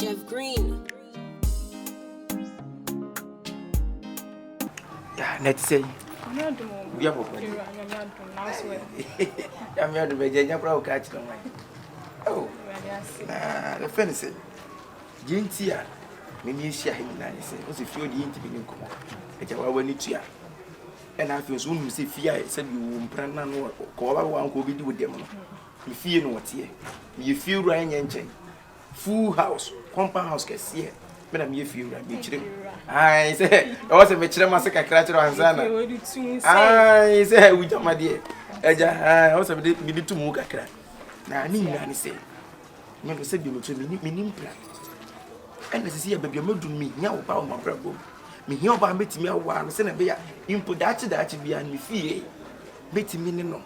Green. Yeah, let's say. We have a I'm here to be a pro catch them. Oh, the fancy. Jintia, Minisia, he said, was if you're the intimate come. It's our when it's here. And I feel soon you see fear, said you won't plan or call one who be with them. You fear no here. You feel Ryan Yanchin. Full house, compound house, can see it. But I'm here for you, I say, I was a mature massacre crater on Sana. I say, we don't, my dear. I also need to move a crack. Now, I need to say, never said you to me, and as I see a baby, you do me, now about my problem. Me here about meeting me a while, send a beer, input that be and me fear. Meeting me no,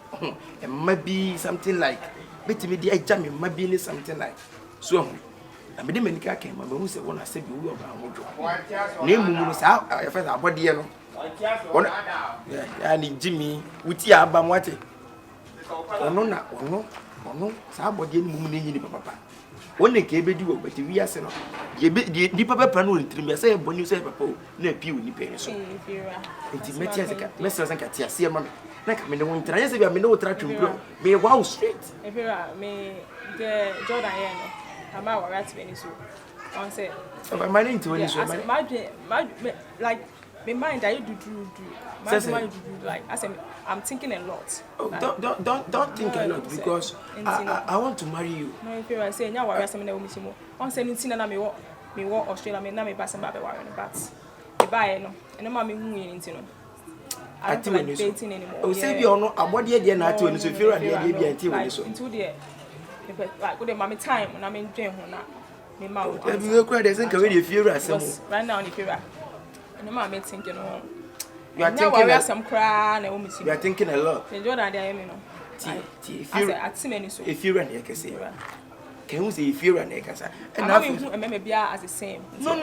and maybe something like, meeting me the jam, maybe something like. So, I made him and came, but who said when I said you were about name was out, I felt our body yellow. I need Jimmy with ya bamwate. Oh no, somebody moving papa. When they came to do, but we are saying, the papa panel in three, I say, when you say, papa, no pew in the penny. It's Metias, Messrs. and Katia, see a man. Like I mean, the one try to say, I mean, no try to grow. May wow straight. If you are me, the Jordan. I'm out of Venezuela. On say, my name to any my like, my mind, I do. My mind do like, I say, I'm thinking a lot. Oh, don't think a lot because I want to marry you. No, if you are saying, now I am saying, on saying, Tina, me walk Australia, me, now me pass about the warren, but the buy no, and the mammy into no. I don't like dating anymore. Oh, say you know, I'm what you're not to, so if you're a baby into the like good mommy time when I'm in jail now. Me mouth. If you cry, there's already a few right now in the period. And the mommy thinking, you are thinking some cry and you are thinking a lot. The Jordan, I am, if you run, I can say, can you say if you run, I can say, and I remember be as the same. No.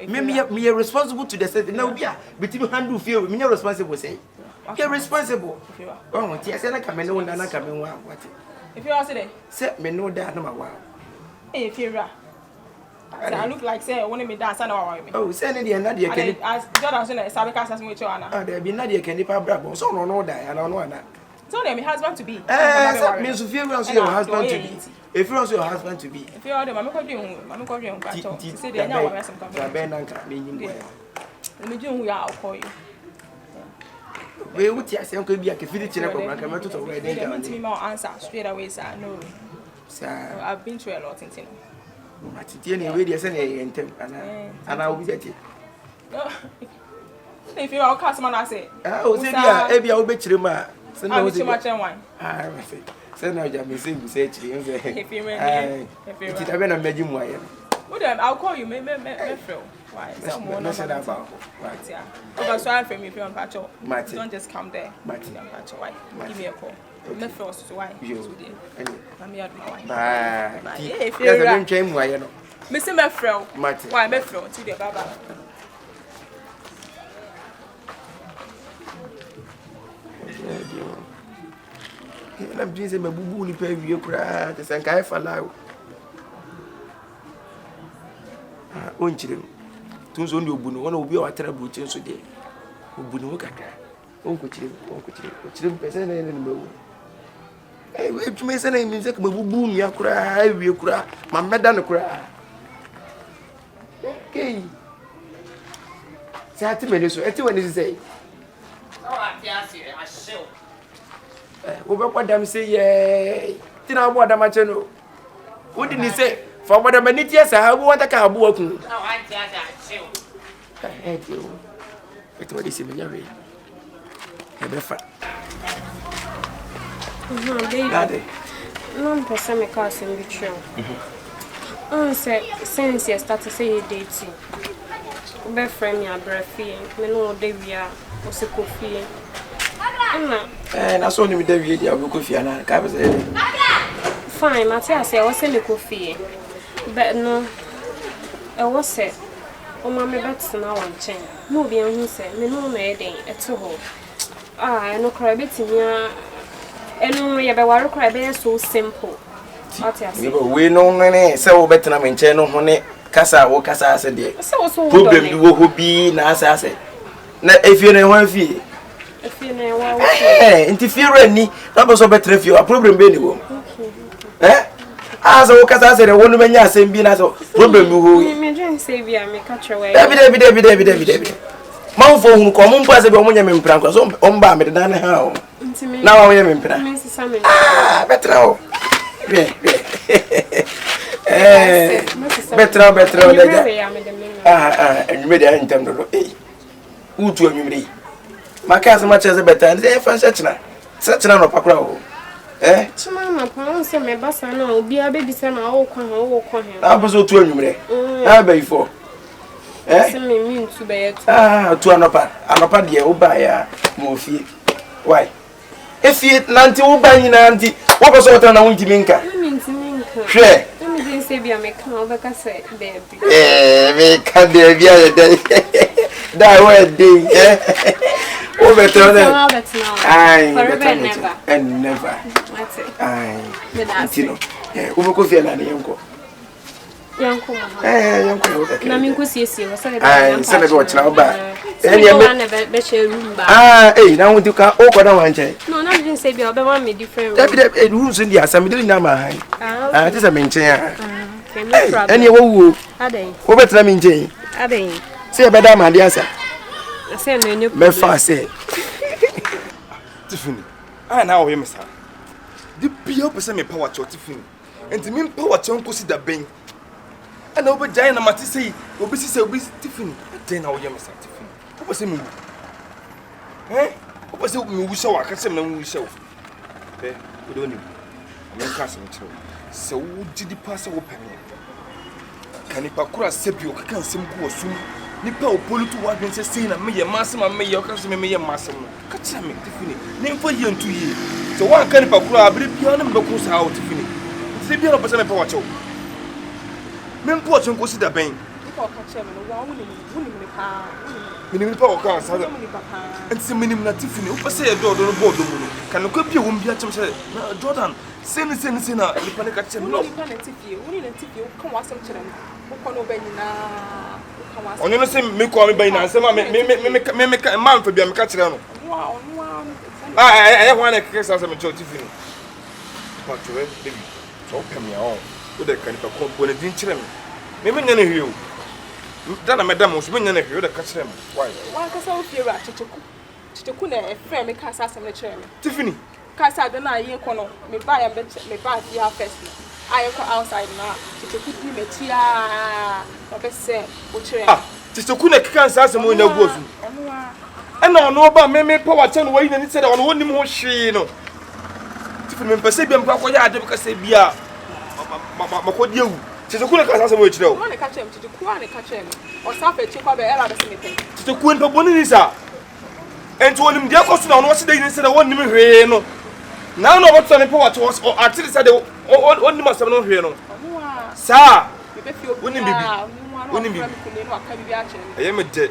Me are responsible to the set. No, yeah, but you handle fear, me are responsible, say. You're responsible. Oh, yes, and I come in, and I come in. What? If you are today, set me no that no wow. If you are, I look like say when me dance and all me. Oh, send it Nadia can as Jordan said, Sabika as much Anna. There be Nadia can if I brabo, so no die, and I know that. So then, my husband to be. Means if you want your husband to be. If you want your husband to be. If you are the mamma called you, say they now have some company. Let me do we are, I'll call you. We would yes, and could be a cafe I come to where they give me more answer straight away, sir. No, sir, I've been through a lot in Tino. But anyway, there's any intent, and I will get it. If you are a customer, I say, oh, say, Abby, I'll bet you, ma. Send out too much and wine. I say, send out your missing, say, if you have been a medium wire. I'll call you, me feel. Why? That's about right. Yeah. Because so I'm from if you're on patrol. Don't just come there. Martin, why? Give me a call. Me first, so why? You. I'm here my wife. Bye. If you're going to change why you know. Mr. Mefro. Martin. Why Mefro to the Baba? I'm just a boo ni pay you cry. The Sankai for now. Unchim. Tunes on your boon, one will be our terrible chance today. Ubunuka. Uncle Chim, person in the moon. Hey, if you may say name, music, boom, you cry, we cry, my madam cry. Okay. Say 2 minutes, what is say? Oh, I shall. What them say, yay. Didn't I want a channel? What did he say? For what a minute, yes, I want a car walking. Oh, I shall. I hate you. But what is in your way? Daddy. No person make us in betray. Say since you start to say you dating. Be friend me abrafi, me no dey wia o se kofi. Na so ni me dey wia dia o kofi ana ka be say. Fine, Matthias say o se me kofi. But no. I was say o ma me bet na wan chen. No be an hu say me no na e den eto ho. No cry betimi a enu ye be ware cry be so simple. We no ne say wo betena me nche no ho ne kasa wo kasa ase de problem bi wo ho bi na asa ase na efie ne ho afie ne wa interfere ni na bo so betre fie problem be ni wo asa wo kasa ase de wo no manya asem bi na so problem bi ho me dwen say bi am ka chewe David man fo hu ko mun pase be o munya me mpran ko so o mba me de na ha o na wa ye me mpran betra o betra lega enwume de antem do utu enwume maka asema cheze beta nze fa sechina no pakura o chima ma pa so me basa na obi abebisa na wo kwa na boso utu enwume na be ifo se me mi ntu be yetu tu anopa de o ba ya mo fie why efie nanti wo ba nyina nanti wo boso wota na wunti minka hwe me say bi am ka obeka say baby me ka de bi a de da we de o better than never and never that's it you know o ko fie na ne yanko yanko na mi ko siesie wo say se be watch na ba me be share room ba na wunti ka o ko na wanche no na didn't say bi obe wan me different room rooms in the assembly na ma han this a menchen okay no problem any wo aden wo betra menchen aden se e be da ma dia sa say no any me fa say Tiffany na wo yemsa the pio person me power cho Tiffany enti me power cho nko si da ben ana obi jai na mate sei obi si sei obi Tiffany den na wo yemsa Tiffany wo person me wo person me wu sha wa ka se me wu sha wo wo do ni me ka se me tro se wo gidi pasa wo pame kanipa kura sebio ka kan sem ku osum nipa o politu wa dwen se sei na me ye masema me ye ka se me ye masema ka tira me Tiffany ne mfa ye ntu ye so wa kan nipa kura abiri bia na me ko sa o Tiffany se bia no pese me pa wa cho me mpo cho ko si da ben ko ka che me no wa wuni ni pa minim pa o ka sa da enti minim na Tiffany o pese ye do no board mu no kan ko bia wo mbia chem se Jordan seni na nipa ne ka che me no nipa na Tiffany wuni na Tiffany ko wa sem chere mo ko no ba nyina onye no se me ko me ba nyina se ma me man fa bia me ka chere no ho na ke sa se me cho Tiffany pa to baby so pem ya o de kan pa ko bo na din chere me nya na hweo dana madam so me nya na hweo de ka chere me why wa ka sa o fie ra checheku na e frame me ka sa se me chere me Tiffany ka sa de na ye ko no me ba ya me ba fi ha first I go outside na checheku di me tia o be se o chere checheku na kika sa se mo nya guosu ena ono ba me power chen wo yi na ni se da ono wonim ho hwe no Tiffany me pese bia mpa ko ya ade ka se bia makodi ewu checheku na ka sa se mo chire o mo ne ka chere me checheku a ne ka chere me o sa fa chi kwa be era be se me pe checheku npa boni ni sa enti wonim dia ko so na ono se da yi ni se da wonim hwe no na no but ne power to us or actually said on must have no here no sir wonim bibi I am dead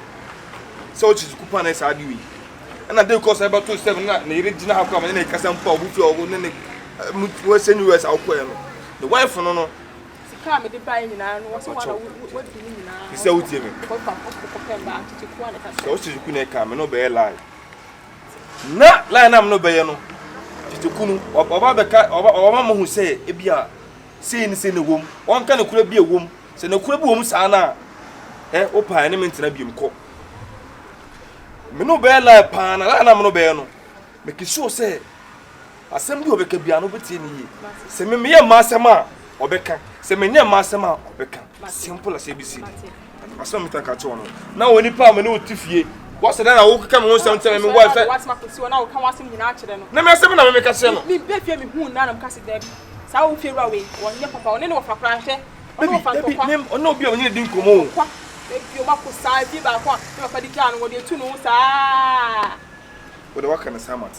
so checheku pa na sa adi wi and I dey cause about 27 na ire gina ha kwa na kasa mpa obufi ogo ne we send US akwa no the wife no sika me de buy nyina no so wana what do you nyina isa utie me ko pemba checheku a ne ka so checheku na ka me no be lie na lie na me no be ye no checheku no oba beka oba mo hu say e bia sei ni sei ne wom won ka ne kura bia wom se ne kura bi wom sa na o pa ne me ntina biem ko me no be lie pa na na me no be no me ki sure say asem bi obeka bia no betie ni yi se me ye masema obeka se me nye masema obeka simple as ABC asem mi tanka cho no na woni pa me no tifie what's that na wo ka me won sam tell me wife what's my kusi na wo ka wasem nyina akere no na me asem na me ka se no mi be fie mi hu na nam ka se da bi sa wo fie rawe won nye papa won ne wo fakra hwe baby no bi o nye din komo kwa baby o ma ko sa bi ba kwa na fa di kan wo de tu no sa wo de waka na samat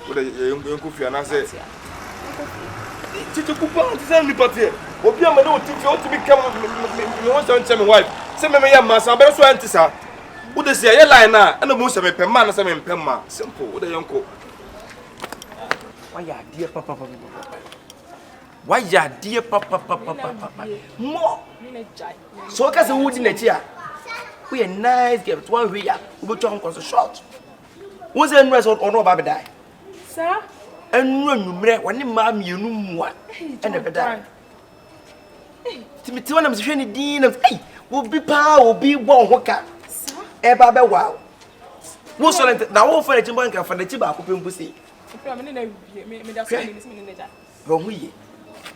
wo de yenko fia na se titi kupa ti se ni patie obi am na o titi o ti bi kam me won sam tell me wife se me ya masa be so anti sa wo de se ye line na na mo se me pem ma na se me pem ma simple wo de yenko why ya dear papa Why ya dear papa? More. So cause the wood in the chair. We a nice gift. One we are. We turn cause a short. Was the rest or no baby die? Sir? And when you mam you know what? And never die. Timothy, when I'm training dean of hey, will be power, will be one Wkhkyd. Eba wow. Most of the now for the Timbanka for the Chiba open pussy. From we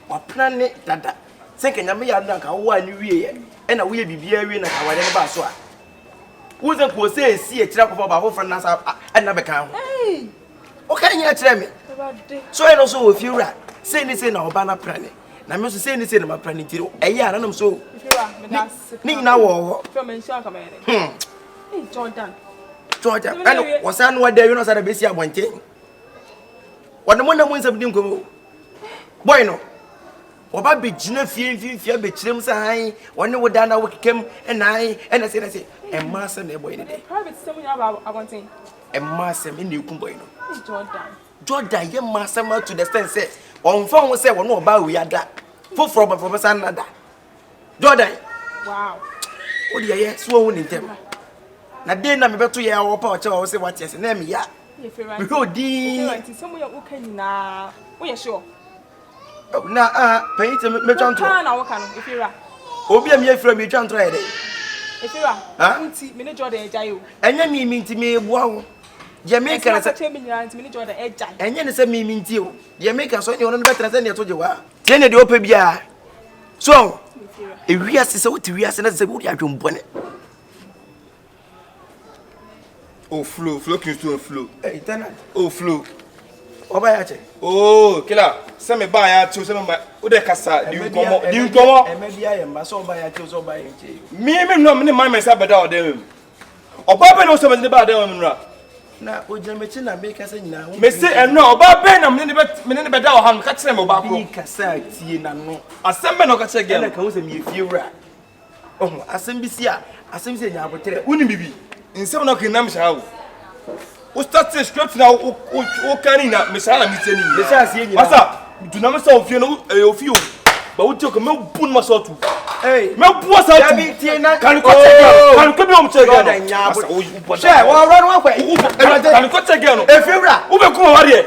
or plan it that second, I may have done a 1 year and a will be very in a Baswa. Wouldn't was say, see a trap of our friend as another count. Hey, what can you tell me? So I also with you, right? Say this in our banner planning. I must say this in my planning to a year, and I'm so. Need now from Jordan. Jordan, and was I what there you know that a busy one thing? What the one that wins of them go? Bueno. Oba be jina fie be chirem sai woni wo da na wo kekem and I say and master na boy dey Private system you about wanting. And master me na ekum boy no Jordan ye master ma to the extent say on phone say wo no oba we ada for professor nada Jordan wow what dey ye so wo ni tem na dey na me beto ye wo pa o che wo say what yes na me ya me go di some you Wkhkyd na we sure na pay it me twanto na Wkhkyd if you are obi am ye fra me twanto ye dey if you are nti me ne Jordan ejai o enya mi nti me bua ho Jamaica na say me nti me ne Jordan ejai enya ne say mi nti o Jamaica so ne ono betra say ne to je wa tie ne de opa bia so e wiase se wuti wiase na say wuti adwombone Oh flow kin to flow eh tenant oh flow oba ya che oh killer se me ba ya che se me ba wo de kasa di nkomo e me bia ye mba so oba ya che so oba ye che me no me man me say beda o dem oba be no so me de ba dem nra na ojimechi na me kasa nyina me say eno oba be na me ne beda o han ka kire me oba ko bi kasa tie na no asem be no ka kire gem na ka wo se me fie wura oh asem bi si nya abotere uni bibi nsem no kin na me sha wo start script na wo kan na me sha na me teni me sha sie nyina asa du na me sa ofie no ofie o ba wo tio ko me bu ma so tu eh me bu sa tu bi tie na kan ko bi o mche gem asa wo she wo ro no kwa kan ko che gem no e fie wura wo be kuma ware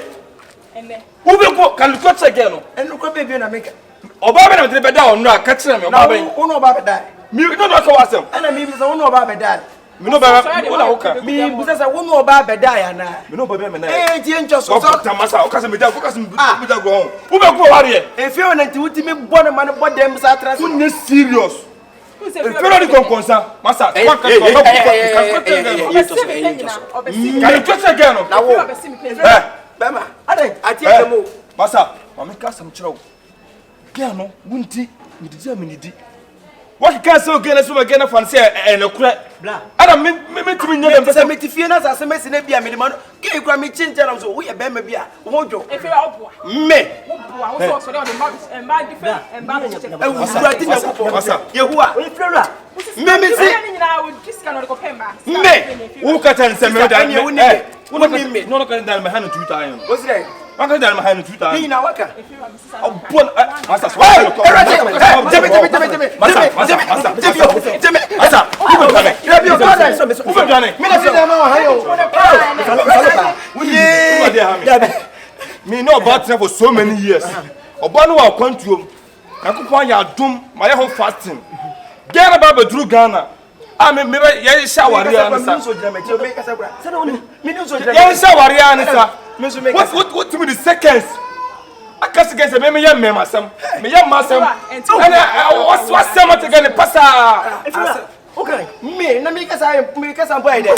ene wo be ko kan ko che gem no enu ko be na me ka oba be na me be da onra ka kire me oba be wo no oba be da mi no do ka wasem ana mi bi so wo no oba be da mi no ba wo na wo ka mi bi so wo no oba be da ya na mi no ba be me na eh tie ncho so so tamasa o ka se me da focus me da go on wo be kuma ware e fie na nti wuti mi bo na man bo dem sa tra who ne serious pero di konkonsa masa kwa ka kan ko che gem no na wo bema ade atie demo masa ma me ka sam kire wo gem no wunti mi di aminidi Wkhkyd so gena so gena fancy e kura bla ada me timi nya dem pesa me tifie na sa me sine bia me de man ge kura me chincha na so wo ye be ma bia wo jo if you are oboa me oboa wo so the ma different and ba e wo kura ti na ko masa yehua o flora me si nyina wo discount no ko pemba me wo ka tan se me da wo ni me no ka dan me hanu 2000 o sire Waka dan me hanu 2000 ni na waka obon masa so me no about for so many years obon wa kwantuom akokwa ya dum ma ye ho fasting Ghana baba duru Ghana me ye shawari ansa ye shawari ansa what to me the seconds akasi gese me ye me masam and what's some to get pasa okay me na me kasa boy de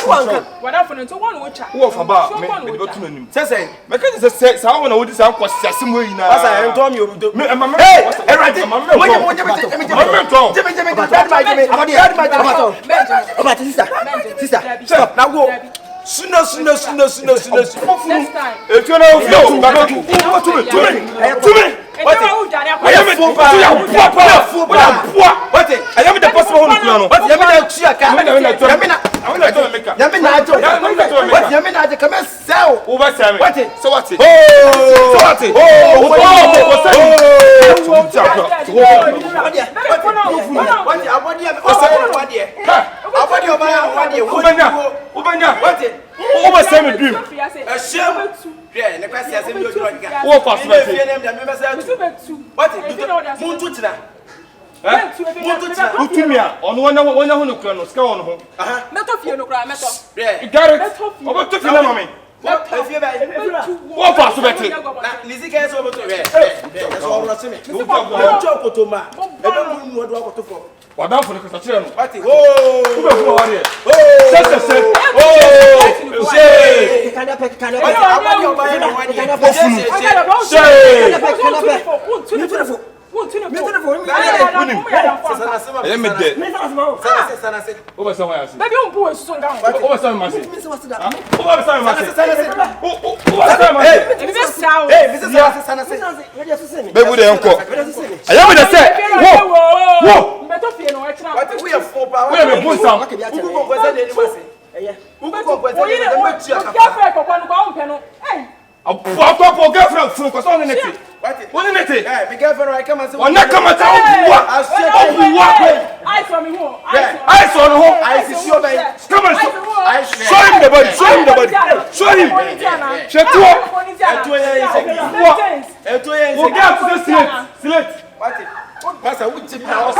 wada for no to one wo cha wo fa ba me go tunu nim say me ka say sa wona wo di sa kwa siase mo yina pasa en to mi orudo me hey erade sister stop now go Suno. next time if you know flow back to me what I am the possible one no what you mean that you can I mean Sao. Over Sammy. What it? So what it? Oh. So what it? Over Sammy dream. A shame. Yeah, the question is What fast? What is Muntutina? Utumia on one who can scout on home. Yeah, Garrett, over to Philomene. what if you What fast about it? Lizzie gets over to that's all I'm saying. You talk to ma. I don't know what to for. What down for the Constitution? What? Oh, we are four power. Pastor, we take now.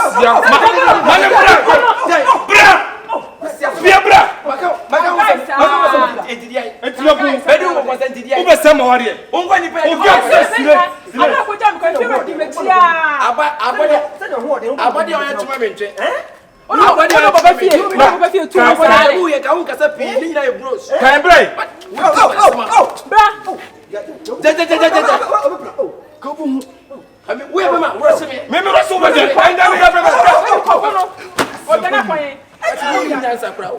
I mean, we have a man. Maybe that's over there.